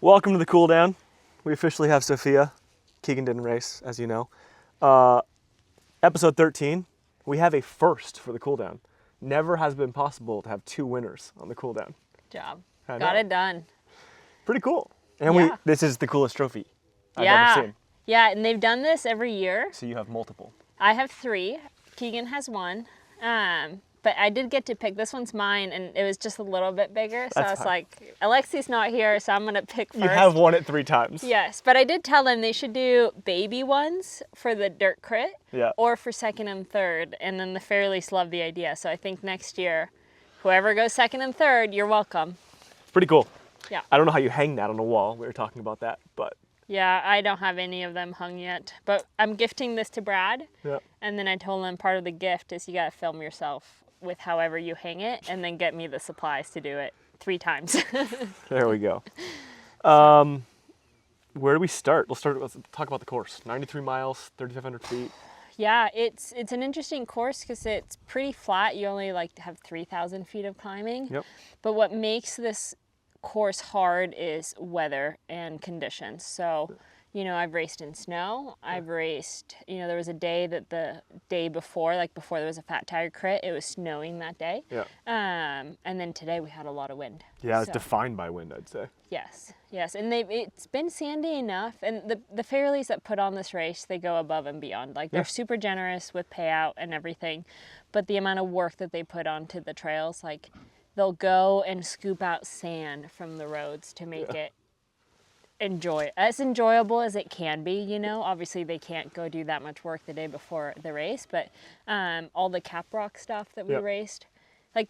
Welcome to the Cooldown. We officially have Sofia. Keegan didn't race, as you know. Episode 13, we have a first for the Cooldown. Never has been possible to have two winners on the Cooldown. Good job. I Got know. it done. Pretty cool. And Yeah. this is the coolest trophy I've Yeah. ever seen. Yeah, and they've done this every year. So you have multiple. I have 3. Keegan has 1. But I did get to pick. This one's mine, and it was just a little bit bigger. So That's I was fine. like, Alexey's not here, so I'm going to pick first. You have won it 3 times. Yes, but I did tell them they should do baby ones for the dirt crit Yeah. or for second and third. And then the Fairleys love the idea. So I think next year, whoever goes second and third, you're welcome. Pretty cool. Yeah. I don't know how you hang that on a wall. We were talking about that, but Yeah, I don't have any of them hung yet. But I'm gifting this to Brad. yeah. And then I told him part of the gift is you got to film yourself with however you hang it and then get me the supplies to do it 3 times. There we go. Where do we start? Let's talk about the course. 93 miles, 3,500 feet. Yeah, it's an interesting course because it's pretty flat. You only have 3,000 feet of climbing. Yep. But what makes this course hard is weather and conditions. So, I've raced in snow. I've raced, there was a day that the day before, before there was a Fat Tire crit, it was snowing that day. Yeah. And then today we had a lot of wind. Yeah, it's So- defined by wind, I'd say. Yes, and it's been sandy enough, and the Fairleys that put on this race, they go above and beyond. They're Yeah. super generous with payout and everything, but the amount of work that they put onto the trails, they'll go and scoop out sand from the roads to make it as enjoyable as it can be. Obviously they can't go do that much work the day before the race, but all the cap rock stuff that we raced,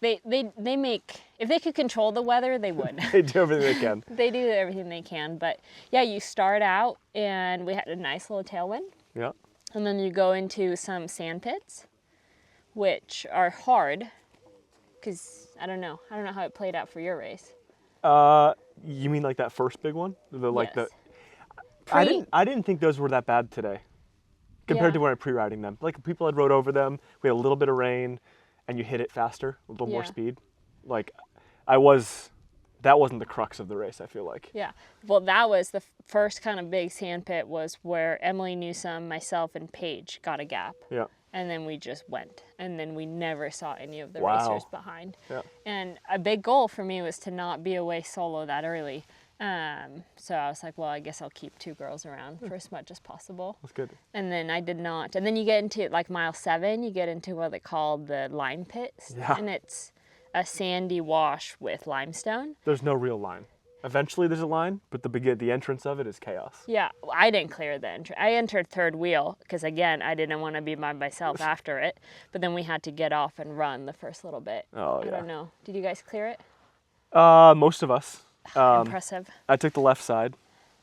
they make, if they could control the weather, they would. They do everything they can. They do everything they can, but yeah, you start out and we had a nice little tailwind, Yeah. and then you go into some sand pits, which are hard because I don't know how it played out for your race. You mean like that first big one? Yes. I didn't think those were that bad today compared to Yeah. when I pre-riding them. People had rode over them. We had a little bit of rain and you hit it faster, a little more Yeah. speed. That wasn't the crux of the race, I feel like. Yeah, well, that was the first kind of big sand pit was where Emily Newsome, myself, and Paige got a gap. Yeah. And then we just went, and then we never saw any of the Wow. racers behind. Yeah. And a big goal for me was to not be away solo that early. So I was like, well, I guess I'll keep 2 girls around for as much as possible. That's good. And then I did not. And then you get into mile 7, you get into what they call the lime pits. Yeah. And it's a sandy wash with limestone. There's no real line. Eventually there's a line, but the entrance of it is chaos. Yeah, I didn't clear the entry. I entered third wheel because, again, I didn't want to be by myself after it. But then we had to get off and run the first little bit. Oh, I yeah. don't know. Did you guys clear it? Most of us. Impressive. I took the left side.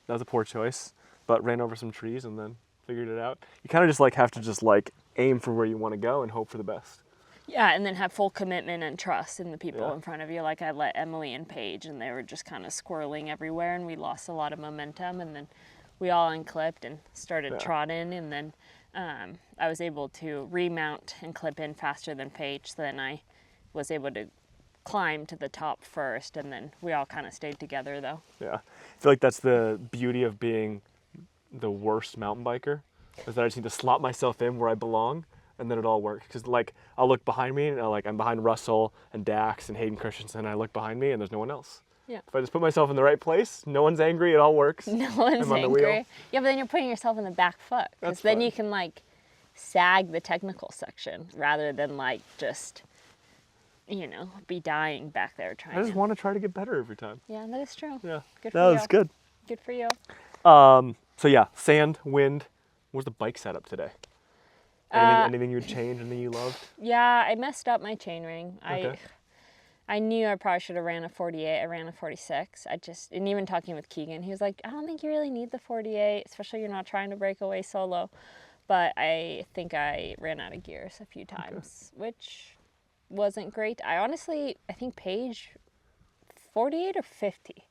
That was a poor choice, but ran over some trees and then figured it out. You kind of just have to aim for where you want to go and hope for the best. Yeah, and then have full commitment and trust in the people Yeah. in front of you. I let Emily and Paige, and they were just kind of squirreling everywhere, and we lost a lot of momentum. And then we all unclipped and started trotting, and then I was able to remount and clip in faster than Paige. So then I was able to climb to the top first, and then we all kind of stayed together, though. Yeah, I feel like that's the beauty of being the worst mountain biker, is that I just need to slot myself in where I belong, and then it all works. Because I'll look behind me, and I'm behind Russell and Dax and Hayden Christensen, and I look behind me, and there's no one else. Yeah. If I just put myself in the right place, no one's angry, it all works. No one's I'm on the wheel. angry. Yeah, but then you're putting yourself in the back foot, because That's then fine. you can sag the technical section rather than just be dying back there trying. I just want to try to get better every time. Yeah, that is true. Yeah, Good for that you. was good. Good for you. So yeah, sand, wind. Where's the bike setup today? Anything you would change? Anything you loved? Yeah, I messed up my chainring. Okay. I knew I probably should have ran a 48. I ran a 46. And even talking with Keegan, he was like, I don't think you really need the 48, especially you're not trying to break away solo. But I think I ran out of gears a few times, which wasn't great. I think Paige, 48 or 50.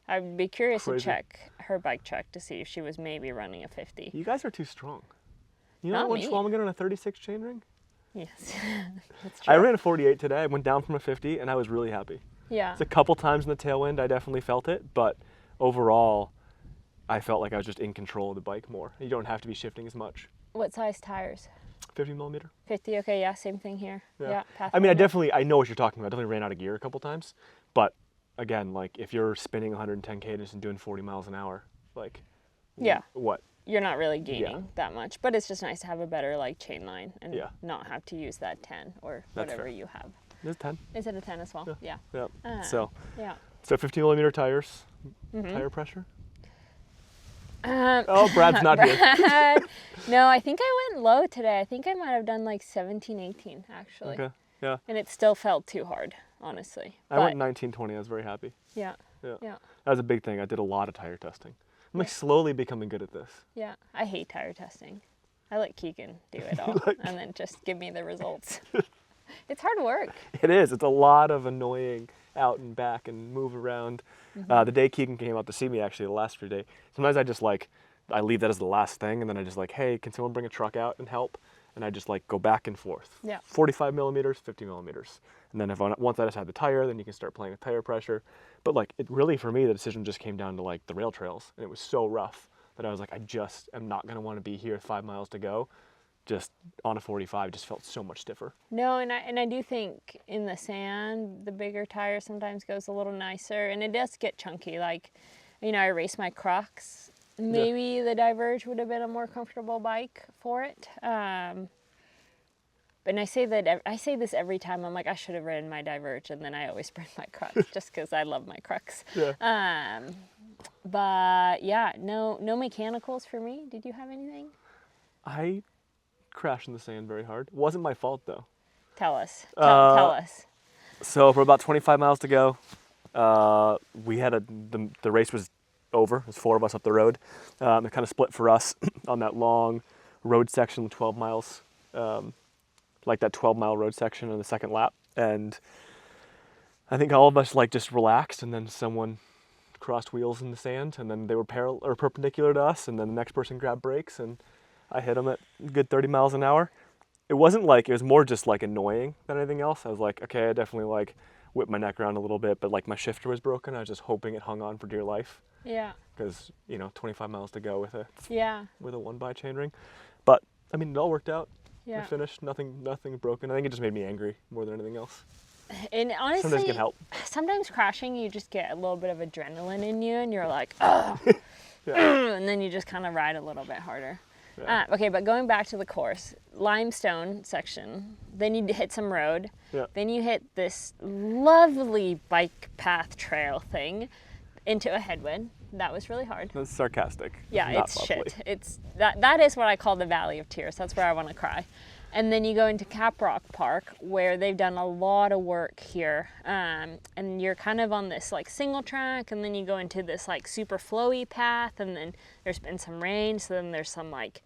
I'd be curious Crazy. to check her bike check to see if she was maybe running a 50. You guys are too strong. You know Not I won me. Schwalmingen on a 36 chainring? Yes, that's true. I ran a 48 today. I went down from a 50, and I was really happy. Yeah. It's a couple times in the tailwind I definitely felt it, but overall, I felt like I was just in control of the bike more. You don't have to be shifting as much. What size tires? 50 millimeter. 50. Okay, yeah, same thing here. Yeah. I mean, I know what you're talking about. I definitely ran out of gear a couple times, but again, like if you're spinning 110 cadence and doing 40 miles an hour, like, Yeah. what? You're not really gaining that much, but it's just nice to have a better like chain line and not have to use that 10 or whatever you have. It's 10. Is it a 10 as well? Yeah. So yeah. So 50 millimeter tires, tire pressure. Um, Oh, Brad's not here. No, I think I went low today. I think I might have done like 17, 18 actually. Okay. Yeah. And it still felt too hard, honestly. I went 19, 20. I was very happy. Yeah. Yeah. Yeah. That was a big thing. I did a lot of tire testing. I'm like slowly becoming good at this. Yeah. I hate tire testing. I let Keegan do it all and then just give me the results. It's hard work. It is. It's a lot of annoying out and back and move around. The day Keegan came out to see me, actually, the last few days, sometimes I just like, I leave that as the last thing, and then I just like, hey, can someone bring a truck out and help? And I just like go back and forth. Yeah. 45 millimeters, 50 millimeters. And then once I decide the tire, then you can start playing with tire pressure. But like, it really, for me, the decision just came down to like the rail trails. And it was so rough that I was like, I just am not going to want to be here 5 miles to go. Just on a 45, just felt so much stiffer. No, and I do think in the sand, the bigger tire sometimes goes a little nicer, and it does get chunky. Like, you know, I race my Crocs. Maybe the Diverge would have been a more comfortable bike for it. And I say this every time. I'm like, I should have ridden my Diverge, and then I always bring my Crocs just because I love my Crocs. Yeah. But yeah, no mechanicals for me. Did you have anything? I crashed in the sand very hard. It wasn't my fault though. Tell us. Tell us. So for about 25 miles to go, we had the race was over. It was 4 of us up the road. It kind of split for us on that long road section, 12 miles, like that 12-mile road section on the second lap. And I think all of us like just relaxed, and then someone crossed wheels in the sand, and then they were perpendicular to us, and then the next person grabbed brakes, and I hit them at a good 30 miles an hour. It wasn't like, it was more just like annoying than anything else. I was like, okay, I definitely like whipped my neck around a little bit, but like my shifter was broken. I was just hoping it hung on for dear life. Yeah. Because, you know, 25 miles to go with a 1x chainring. But I mean, it all worked out. Yeah. I finished, nothing broken. I think it just made me angry more than anything else. And honestly, sometimes it can help. Sometimes crashing, you just get a little bit of adrenaline in you, and you're like, oh, and then you just kind of ride a little bit harder. Yeah. Okay, but going back to the course, limestone section, then you hit some road, then you hit this lovely bike path trail thing into a headwind. That was really hard. That's sarcastic. Yeah, it's lovely. shit. It's that is what I call the Valley of Tears. That's where I want to cry. And then you go into Caprock Park, where they've done a lot of work here. And you're kind of on this like single track, and then you go into this like super flowy path, and then there's been some rain, so then there's some like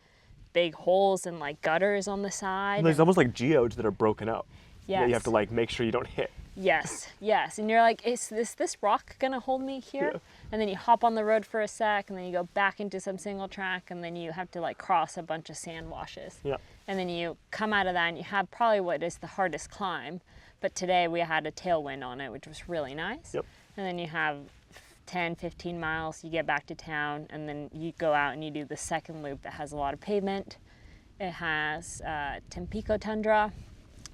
big holes and like gutters on the side. There's almost like geodes that are broken up. Yes. That you have to like make sure you don't hit. Yes, yes. And you're like, is this rock gonna hold me here? Yeah. And then you hop on the road for a sec, and then you go back into some single track, and then you have to like cross a bunch of sand washes. Yeah. And then you come out of that, and you have probably what is the hardest climb. But today we had a tailwind on it, which was really nice. Yep. And then you have 10, 15 miles, you get back to town, and then you go out and you do the second loop that has a lot of pavement. It has Tampico Tundra,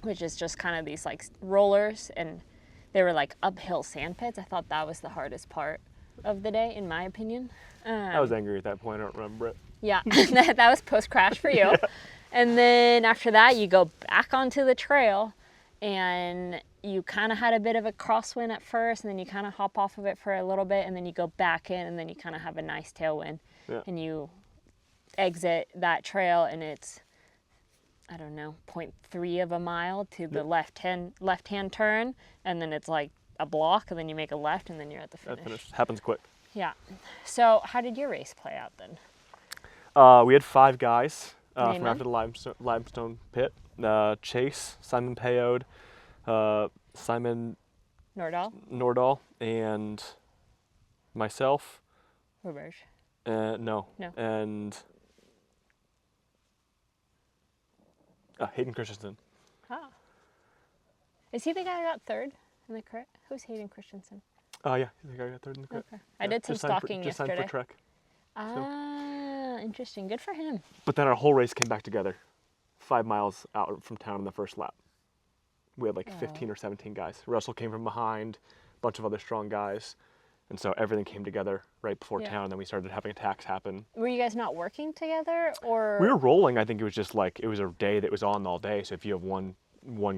which is just kind of these like rollers, and they were like uphill sand pits. I thought that was the hardest part of the day, in my opinion. I was angry at that point. I don't remember it. Yeah, that was post-crash for you. Yeah. And then after that, you go back onto the trail, and you kind of had a bit of a crosswind at first, and then you kind of hop off of it for a little bit, and then you go back in, and then you kind of have a nice tailwind. Yeah. And you exit that trail, and it's, I don't know, 0.3 of a mile to the left-hand turn, and then it's like a block, and then you make a left, and then you're at the finish. Happens quick. Yeah. So how did your race play out then? We had 5 guys from them. after the limestone pit. Chase, Simon Payode, Simon Nordahl? and myself. Roberge. No. No. And Hayden Christensen. Ah. Is he the guy who got third in the crit? Who's Hayden Christensen? Yeah, I think I got third in the crit. Okay. I did some stalking just yesterday. signed for Trek. Ah, interesting. Good for him. But then our whole race came back together, 5 miles out from town in the first lap. We had like 15 or 17 guys. Russell came from behind, a bunch of other strong guys. And so everything came together right before town. And then we started having attacks happen. Were you guys not working together, or? We were rolling. I think it was just like, it was a day that was on all day. So if you have one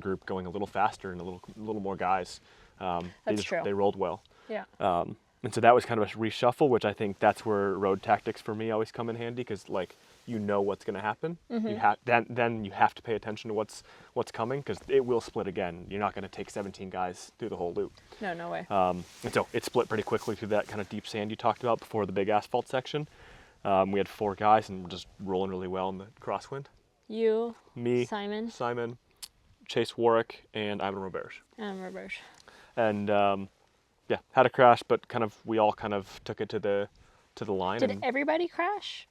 group going a little faster and a little more guys, they rolled well. Yeah. And so that was kind of a reshuffle, which I think that's where road tactics for me always come in handy, because like you know what's going to happen. Mm-hmm. Then you have to pay attention to what's coming, because it will split again. You're not going to take 17 guys through the whole loop. No way. And so it split pretty quickly through that kind of deep sand you talked about before the big asphalt section. We had 4 guys and we're just rolling really well in the crosswind. You, me, Simon, Chase Warwick, and Ivan Roberge. Roberge. And yeah, had a crash, but we all kind of took it to the line. Did everybody crash?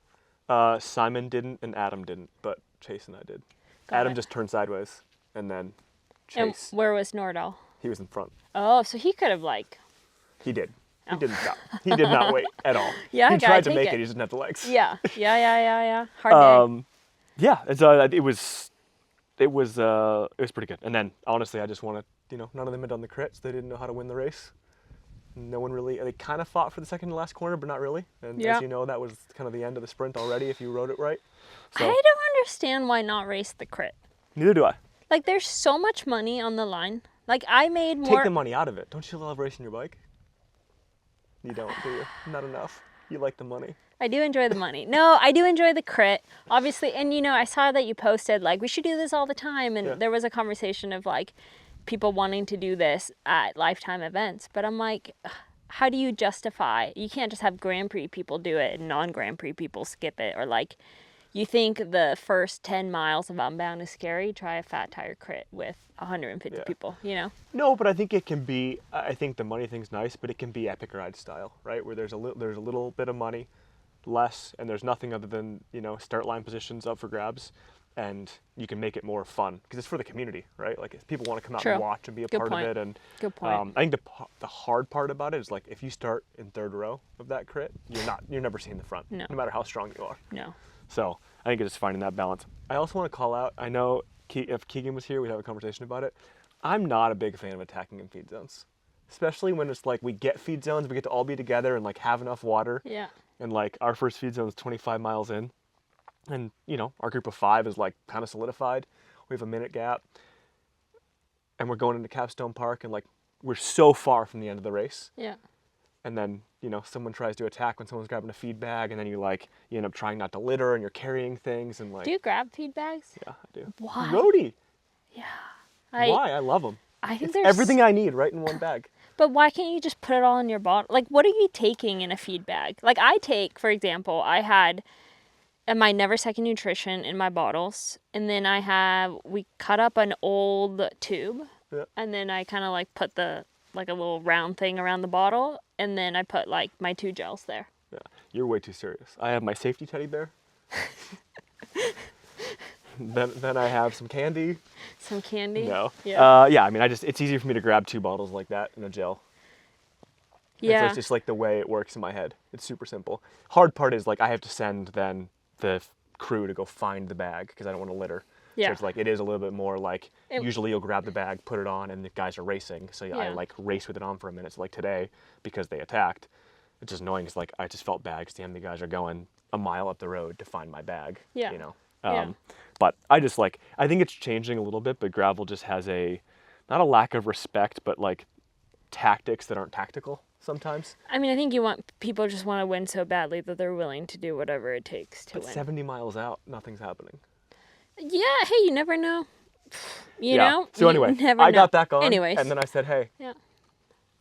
Simon didn't and Adam didn't, but Chase and I did. Adam just turned sideways, and then Chase. And where was Nordahl? He was in front. Oh, so he could have He did. He didn't stop. He did not wait at all. Yeah, he tried to make it. He didn't have the legs. Yeah. Hard day. Yeah, it was pretty good. And then honestly, I just wanted, none of them had done the crits. They didn't know how to win the race. No one really. They kind of fought for the second to last corner, but not really. And as you know, that was kind of the end of the sprint already if you rode it right. So, I don't understand why not race the crit. Neither do I. Like, there's so much money on the line. Like, I made more. Take the money out of it. Don't you love racing your bike? You don't, do you? Not enough. You like the money. I do enjoy the money. No, I do enjoy the crit, obviously. And, I saw that you posted, like, we should do this all the time. And there was a conversation of, like, people wanting to do this at lifetime events. But I'm like, how do you justify? You can't just have Grand Prix people do it and non-Grand Prix people skip it. Or, like, you think the first 10 miles of Unbound is scary? Try a fat tire crit with 150 people, No, but I think it can be, I think the money thing's nice, but it can be epic ride style, right? Where there's a little bit of money, less, and there's nothing other than, start line positions up for grabs, and you can make it more fun, because it's for the community, right? Like, if people want to come out and watch and be a part of it. And Good point. I think the hard part about it is, like, if you start in third row of that crit, you're never seeing the front, no matter how strong you are. No. So I think it's just finding that balance. I also want to call out, I know if Keegan was here, we'd have a conversation about it. I'm not a big fan of attacking in feed zones, especially when it's like we get feed zones, we get to all be together and like have enough water. Yeah. And like our first feed zone is 25 miles in, and our group of 5 is like kind of solidified. We have a minute gap, and we're going into Capstone Park, and like we're so far from the end of the race. Yeah. And then, someone tries to attack when someone's grabbing a feed bag, and then you end up trying not to litter, and you're carrying things, and like. Do you grab feed bags? Yeah, I do. Why? Roadie. Yeah. Why? I love them. I think it's there's everything I need right in one bag. But why can't you just put it all in your bottle? Like, what are you taking in a feed bag? Like, I take, for example, I had my Never Second Nutrition in my bottles, and then we cut up an old tube, and then I kind of like put a little round thing around the bottle, and then I put like my 2 gels there. Yeah, you're way too serious. I have my safety teddy bear. Then I have some candy. Some candy? No. Yeah. Yeah, I mean, it's easy for me to grab 2 bottles like that in a gel. Yeah. It's just like the way it works in my head. It's super simple. Hard part is like I have to send then the crew to go find the bag because I don't want to litter. Yeah. So it's like, it is a little bit more like, usually you'll grab the bag, put it on, and the guys are racing. So I like race with it on for a minute. So like today, because they attacked, it's just annoying. It's like, I just felt bad because the guys are going a mile up the road to find my bag. Yeah. But I just like, I think it's changing a little bit, but gravel just has not a lack of respect, but like tactics that aren't tactical sometimes. I mean, I think people just want to win so badly that they're willing to do whatever it takes to win. 70 miles out, nothing's happening. Yeah, hey, you never know. You know? So anyway, I got that going. Anyways. And then I said, hey,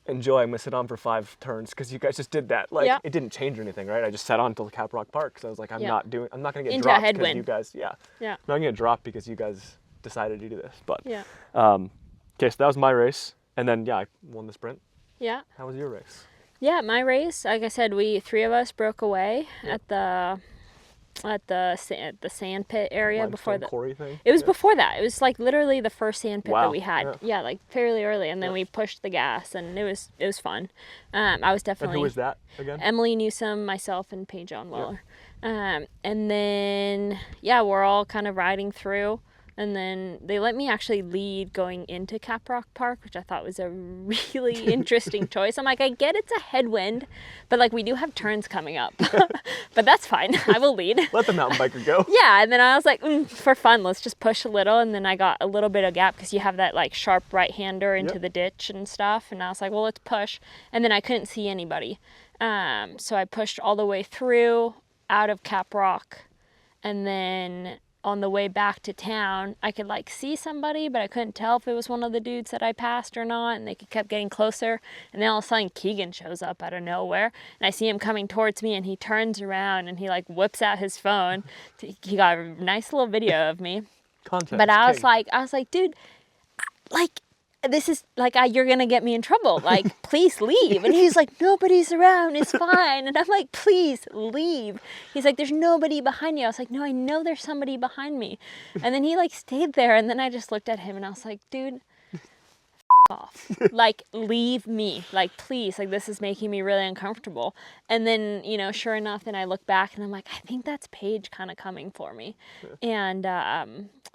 enjoy. I'm going to sit on for 5 turns because you guys just did that. Like, it didn't change anything, right? I just sat on until Cap Rock Park because I was like, I'm not going to get dropped because you guys, I'm not going to get dropped because you guys decided to do this. But, okay, so that was my race. And then, I won the sprint. Yeah. How was your race? Yeah, my race, like I said, 3 of us broke away at the at the sand pit area before the quarry thing. It was before that. It was like literally the first sand pit that we had. Yeah. Yeah, like fairly early, and then we pushed the gas, and it was fun. I was definitely. And who was that again? Emily Newsome, myself, and Paige John Weller. And then we're all kind of riding through. And then they let me actually lead going into Caprock Park, which I thought was a really interesting choice. I'm like, I get it's a headwind, but like we do have turns coming up. But that's fine. I will lead. Let the mountain biker go. Yeah, and then I was like, for fun, let's just push a little. And then I got a little bit of gap because you have that like sharp right-hander into the ditch and stuff. And I was like, well, let's push. And then I couldn't see anybody. So I pushed all the way through out of Caprock, and then on the way back to town, I could like see somebody, but I couldn't tell if it was one of the dudes that I passed or not, and they kept getting closer. And then all of a sudden Keegan shows up out of nowhere, and I see him coming towards me, and he turns around and he like whips out his phone. He got a nice little video of me. Context. But I was like, dude, like, this is like, you're gonna get me in trouble. Like, please leave. And he's like, nobody's around. It's fine. And I'm like, please leave. He's like, there's nobody behind you. I was like, no, I know there's somebody behind me. And then he like stayed there. And then I just looked at him and I was like, dude, off. Like, leave me. Like, please. Like, this is making me really uncomfortable. And then, sure enough, then I look back and I'm like, I think that's Paige kind of coming for me. And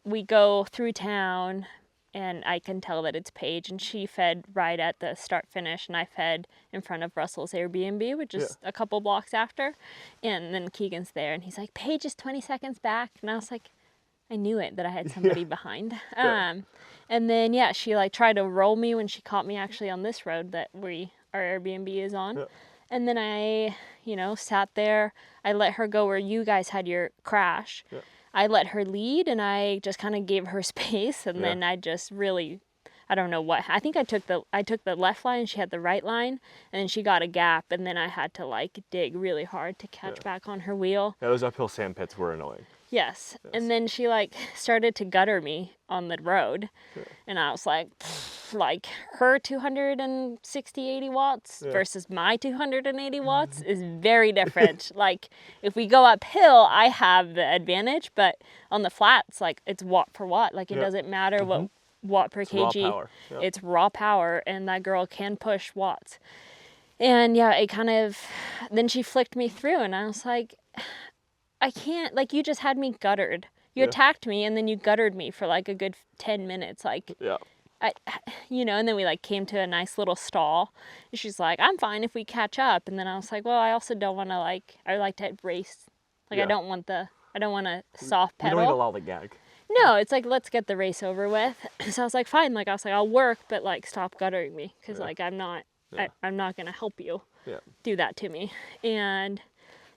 we go through town. And I can tell that it's Paige, and she fed right at the start finish, and I fed in front of Russell's Airbnb, which is a couple blocks after. And then Keegan's there, and he's like, Paige is 20 seconds back. And I was like, I knew it, that I had somebody behind. And then, she like tried to roll me when she caught me actually on this road that our Airbnb is on. Yeah. And then I, sat there. I let her go where you guys had your crash. Yeah. I let her lead, and I just kind of gave her space, and then I just really, I don't know what, I think I took the left line, and she had the right line, and then she got a gap, and then I had to like dig really hard to catch back on her wheel. Yeah, those uphill sand pits were annoying. Yes. And then she like started to gutter me on the road, and I was like her 260, 80 watts versus my 280 watts is very different. Like, if we go uphill, I have the advantage, but on the flats, like, it's watt for watt. Like, it doesn't matter what watt per kg. Raw power. Yep. It's raw power, and that girl can push watts. And it kind of, then she flicked me through, and I was like, I can't, like, you just had me guttered. You attacked me, and then you guttered me for like a good 10 minutes. Like, and then we like came to a nice little stall. And she's like, I'm fine if we catch up. And then I was like, well, I also don't want to I like to race. Like, I don't want to soft pedal. You don't need a lollygag. No, it's like, let's get the race over with. So I was like, fine. Like, I was like, I'll work, but like, stop guttering me. Cause like, I'm not going to help you do that to me. And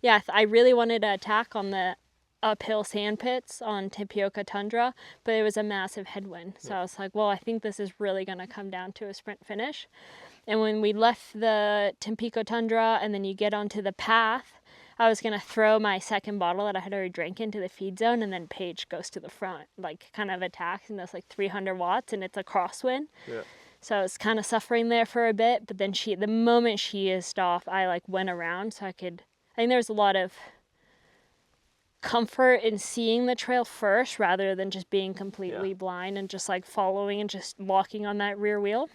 I really wanted to attack on the uphill sand pits on Tapioca Tundra, but it was a massive headwind. So I was like, well, I think this is really going to come down to a sprint finish. And when we left the Tampico Tundra and then you get onto the path, I was going to throw my second bottle that I had already drank into the feed zone, and then Paige goes to the front, like, kind of attacks, and that's like 300 watts, and it's a crosswind. Yeah. So I was kind of suffering there for a bit, but then the moment she eased off, I like went around so I think there's a lot of comfort in seeing the trail first rather than just being completely blind and just like following and just locking on that rear wheel.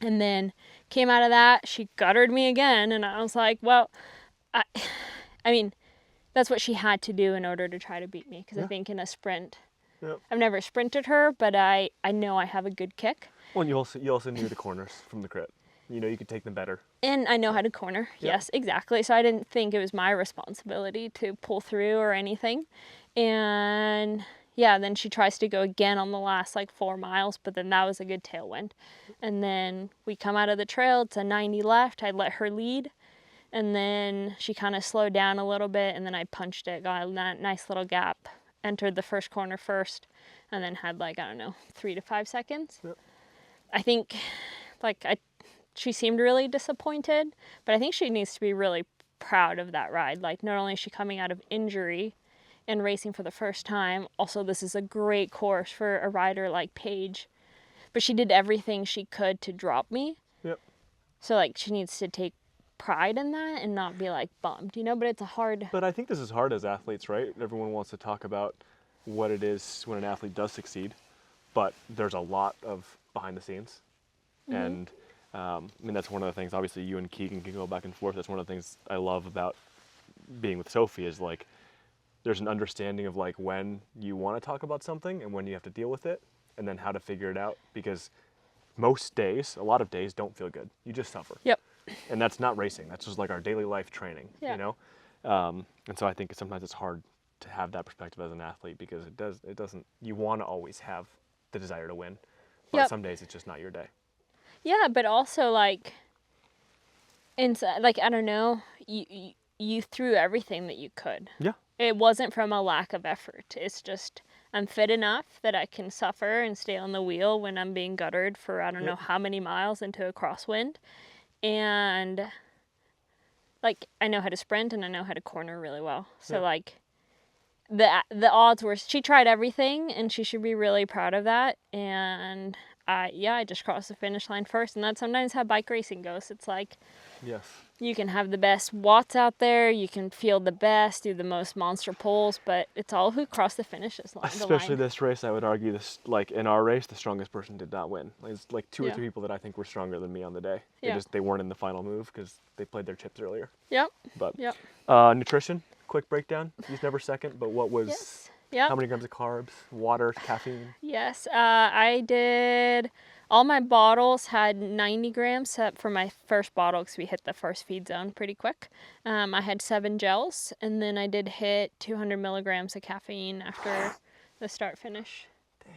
And then came out of that, she guttered me again, and I was like, well, I mean, that's what she had to do in order to try to beat me, because I think in a sprint, I've never sprinted her, but I know I have a good kick. Well, you also knew the corners from the crit. You could take them better. And I know how to corner. Yep. Yes, exactly. So I didn't think it was my responsibility to pull through or anything. And then she tries to go again on the last like 4 miles, but then that was a good tailwind. And then we come out of the trail, it's a 90 left. I let her lead. And then she kind of slowed down a little bit, and then I punched it, got a nice little gap, entered the first corner first, and then had 3 to 5 seconds. Yep. I think she seemed really disappointed, but I think she needs to be really proud of that ride. Like, not only is she coming out of injury and racing for the first time, also this is a great course for a rider like Paige, but she did everything she could to drop me. Yep. So she needs to take pride in that and not be like bummed, you know, but it's a hard. But I think this is hard as athletes, right? Everyone wants to talk about what it is when an athlete does succeed, but there's a lot of behind the scenes. And I mean, that's one of the things, obviously you and Keegan can go back and forth. That's one of the things I love about being with Sophie is like, there's an understanding of like when you want to talk about something and when you have to deal with it and then how to figure it out, because most days, a lot of days don't feel good. You just suffer. Yep. And that's not racing. That's just like our daily life training, Yeah. you know? And so I think sometimes it's hard to have that perspective as an athlete because it doesn't, you want to always have the desire to win, but Yep. some days it's just not your day. Yeah, but also like, like I don't know, you threw everything that you could. Yeah. It wasn't from a lack of effort. It's just I'm fit enough that I can suffer and stay on the wheel when I'm being guttered for I don't know how many miles into a crosswind, and like I know how to sprint and I know how to corner really well. So like the odds were she tried everything and she should be really proud of that. And I just crossed the finish line first, and that's sometimes how bike racing goes. It's like Yes. you can have the best watts out there, you can feel the best, do the most monster pulls, but it's all who crossed the finishes line. Especially this race, I would argue this, like in our race, the strongest person did not win. Like, it's like two or three people that I think were stronger than me on the day. They weren't in the final move because they played their chips earlier. Yep. But Yep. Nutrition, quick breakdown. He's never second, but what was? Yes. Yep. How many grams of carbs, water, caffeine? Yes, I did. All my bottles had 90 grams except for my first bottle because we hit the first feed zone pretty quick. I had 7 gels, and then I did hit 200 milligrams of caffeine after the start finish. Dang.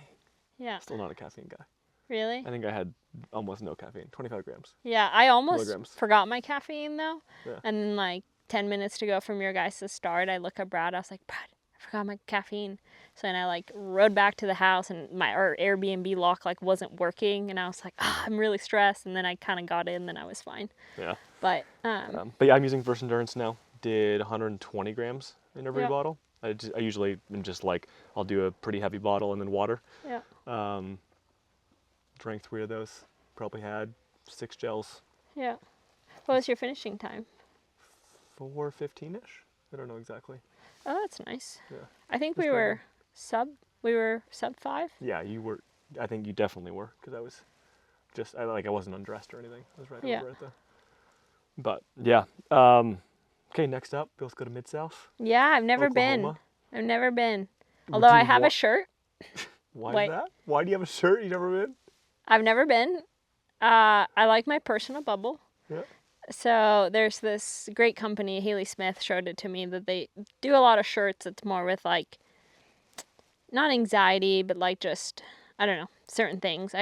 Yeah. Still not a caffeine guy. Really? I think I had almost no caffeine, 25 grams. Yeah, I almost Milligrams. forgot my caffeine though. Yeah. And then like 10 minutes to go from your guys' start, I look at Brad, I was like, Brad, I forgot my caffeine. So then I like rode back to the house and our Airbnb lock like wasn't working, and I was like, I'm really stressed, and then I kind of got in, then I was fine. Yeah. But yeah, I'm using Verse Endurance now. Did 120 grams in every Yep. bottle. I usually am just like, I'll do a pretty heavy bottle and then water. yeah. Drank 3 of those. Probably had 6 gels. Yeah. What was your finishing time? 4:15ish. I don't know exactly. Oh, that's nice. Yeah. I think That's we quite were sub 5. Yeah, you were. I think you definitely were, because I was just I wasn't undressed or anything. I was right Yeah. over at the. But yeah. Okay, next up, let's go to Midsouth. Yeah, I've never been. Oklahoma. I've never been. Although I have a shirt. Why Wait. is that? Why do you have a shirt you've never been? I've never been. I like my personal bubble. Yeah. So there's this great company, Haley Smith showed it to me, that they do a lot of shirts. It's more with like, not anxiety, but like just, I don't know, certain things.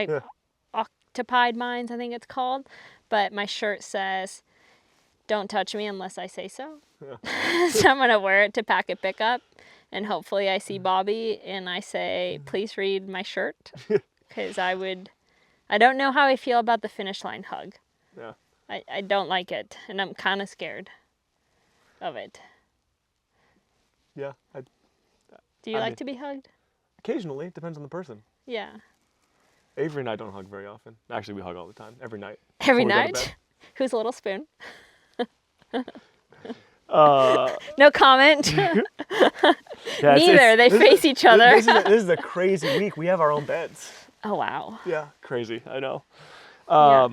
Occupied Minds, I think it's called. But my shirt says, don't touch me unless I say so. Yeah. So I'm going to wear it to packet pickup. And hopefully I see Bobby and I say, please read my shirt. Because I don't know how I feel about the finish line hug. Yeah. I don't like it, and I'm kind of scared of it. Yeah. Do you like to be hugged? Occasionally, it depends on the person. Yeah. Avery and I don't hug very often. Actually, we hug all the time, every night. Every before we go to night? Who's a little spoon? bed. No comment. Yeah, Neither. They face each other. This is a crazy week. We have our own beds. Oh, wow. Yeah, crazy. I know. Yeah.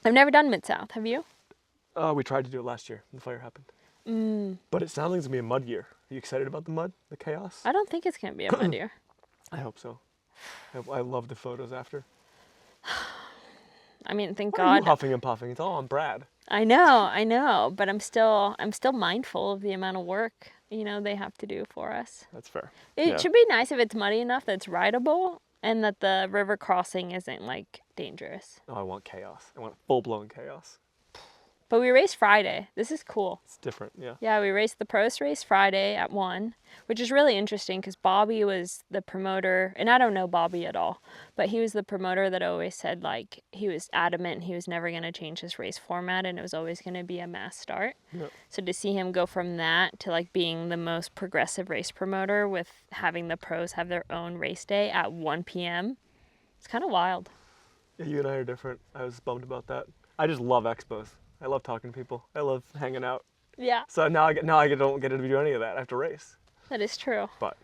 I've never done Midsouth. Have you? We tried to do it last year. The fire happened. But it sounds like it's going to be a mud year. Are you excited about the mud? The chaos? I don't think it's going to be a mud year. I hope so. I love the photos after. I mean, thank Why are you God. huffing and puffing? It's all on Brad. I know, but I'm still mindful of the amount of work, they have to do for us. That's fair. It should be nice if it's muddy enough that it's rideable and that the river crossing isn't like dangerous. Oh, I want chaos. I want full-blown chaos. But we raced Friday. This is cool. It's different, yeah. Yeah, we raced the pros race Friday at 1, which is really interesting because Bobby was the promoter, and I don't know Bobby at all, but he was the promoter that always said like he was adamant he was never going to change his race format and it was always going to be a mass start. Yeah. So to see him go from that to like being the most progressive race promoter with having the pros have their own race day at 1 p.m., it's kind of wild. Yeah, you and I are different. I was bummed about that. I just love expos. I love talking to people. I love hanging out. Yeah, So now I don't get to do any of that. I have to race. that is true. But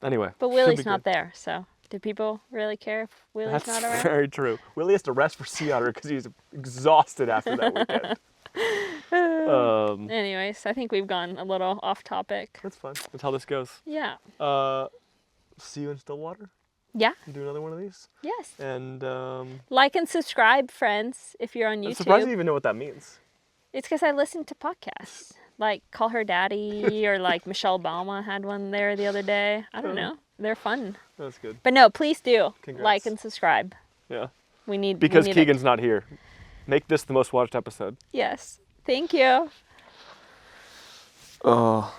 anyway. But should Willie's be not good. there, so do people really care if Willie's That's not around? very true. Willie has to rest for sea otter because he's exhausted after that weekend. Anyways, I think we've gone a little off topic. That's fine. That's how this goes. Yeah. See you in Stillwater. Yeah. Do another one of these. Yes. And Like and subscribe, friends, if you're on I'm YouTube. surprised you even know what that means. It's because I listen to podcasts. Like Call Her Daddy or like Michelle Obama had one there the other day. I don't know. They're fun. That's good. But no, please do Congrats. like and subscribe. Yeah. Because Keegan's not here. Make this the most watched episode. Yes. Thank you. Oh.